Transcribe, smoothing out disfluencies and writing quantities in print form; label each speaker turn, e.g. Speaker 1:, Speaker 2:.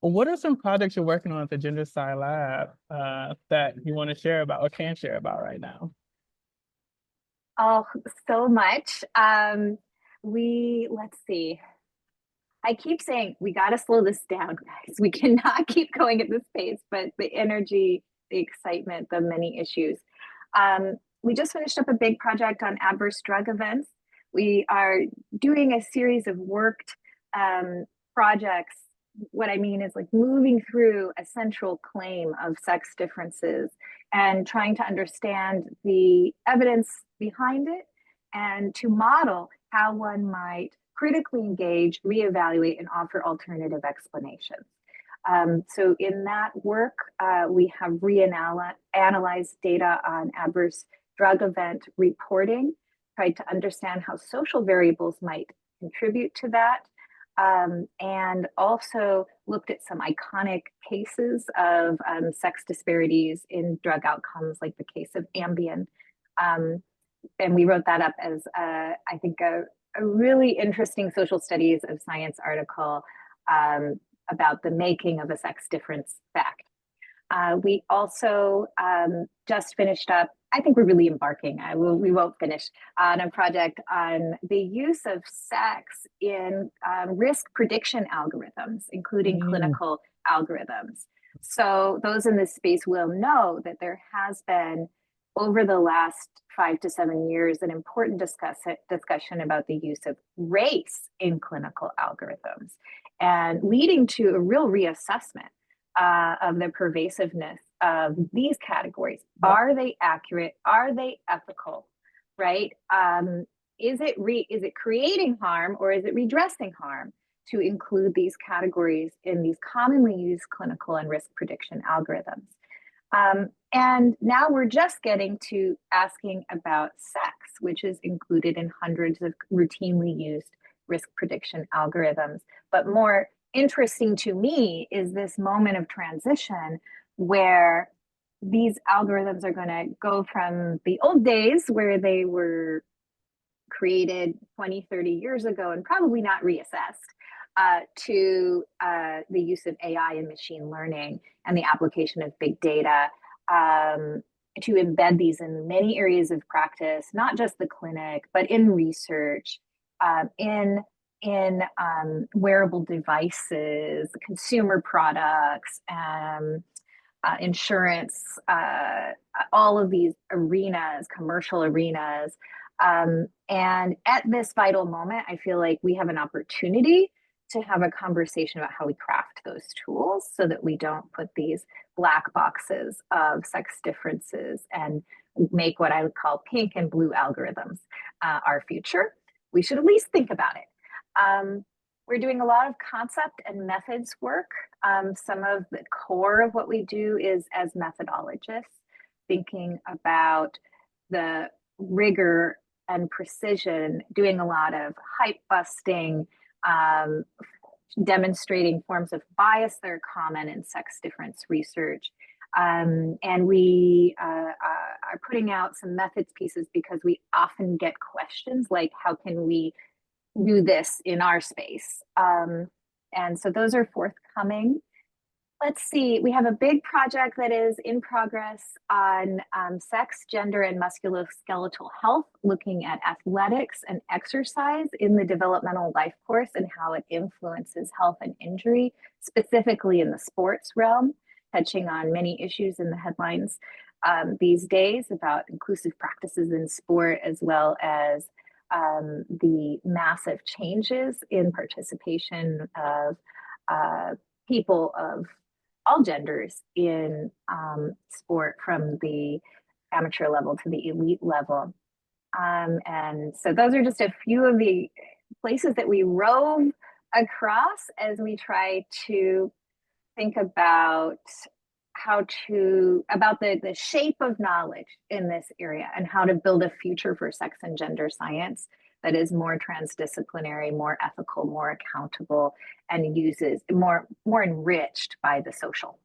Speaker 1: What are some projects you're working on at the GenderSci Lab that you want to share about or can share about right now?
Speaker 2: Oh, so much. Let's see. I keep saying we got to slow this down, guys. We cannot keep going at this pace, but the energy, the excitement, the many issues. We just finished up a big project on adverse drug events. We are doing a series of worked projects. What I mean is like moving through a central claim of sex differences and trying to understand the evidence behind it and to model how one might critically engage, reevaluate, and offer alternative explanations. So in that work, we have reanalyzed data on adverse drug event reporting, tried to understand how social variables might contribute to that, and also looked at some iconic cases of sex disparities in drug outcomes, like the case of Ambien. Um, and we wrote that up as, I think, a really interesting social studies of science article about the making of a sex difference fact. We also just finished up, I think we're really embarking, we won't finish, on a project on the use of sex in risk prediction algorithms, including
Speaker 1: Mm,
Speaker 2: clinical algorithms. So those in this space will know that there has been, over the last 5 to 7 years, an important discussion about the use of race in clinical algorithms and leading to a real reassessment of the pervasiveness of these categories.
Speaker 1: yep.
Speaker 2: Are they accurate? Are they ethical? Right? Is it creating harm or is it redressing harm to include these categories in these commonly used clinical and risk prediction algorithms? And now we're just getting to asking about sex, which is included in hundreds of routinely used risk prediction algorithms. But more interesting to me is this moment of transition where these algorithms are going to go from the old days where they were created 20, 30 years ago and probably not reassessed to the use of AI and machine learning and the application of big data to embed these in many areas of practice, not just the clinic, but in research, in wearable devices, consumer products, insurance, all of these arenas, commercial arenas. And at this vital moment, I feel like we have an opportunity to have a conversation about how we craft those tools so that we don't put these black boxes of sex differences and make what I would call pink and blue algorithms our future. We should at least think about it. We're doing a lot of concept and methods work. Some of the core of what we do is as methodologists, thinking about the rigor and precision, doing a lot of hype busting, um, demonstrating forms of bias that are common in sex difference research. And we are putting out some methods pieces because we often get questions like, how can we do this in our space? And so those are forthcoming. Let's see, we have a big project that is in progress on sex, gender, and musculoskeletal health, looking at athletics and exercise in the developmental life course and how it influences health and injury, specifically in the sports realm, touching on many issues in the headlines these days about inclusive practices in sport, as well as the massive changes in participation of people of all genders in sport, from the amateur level to the elite level. And so those are just a few of the places that we rove across as we try to think about about the shape of knowledge in this area and how to build a future for sex and gender science that is more transdisciplinary, more ethical, more accountable, and uses more enriched by the social.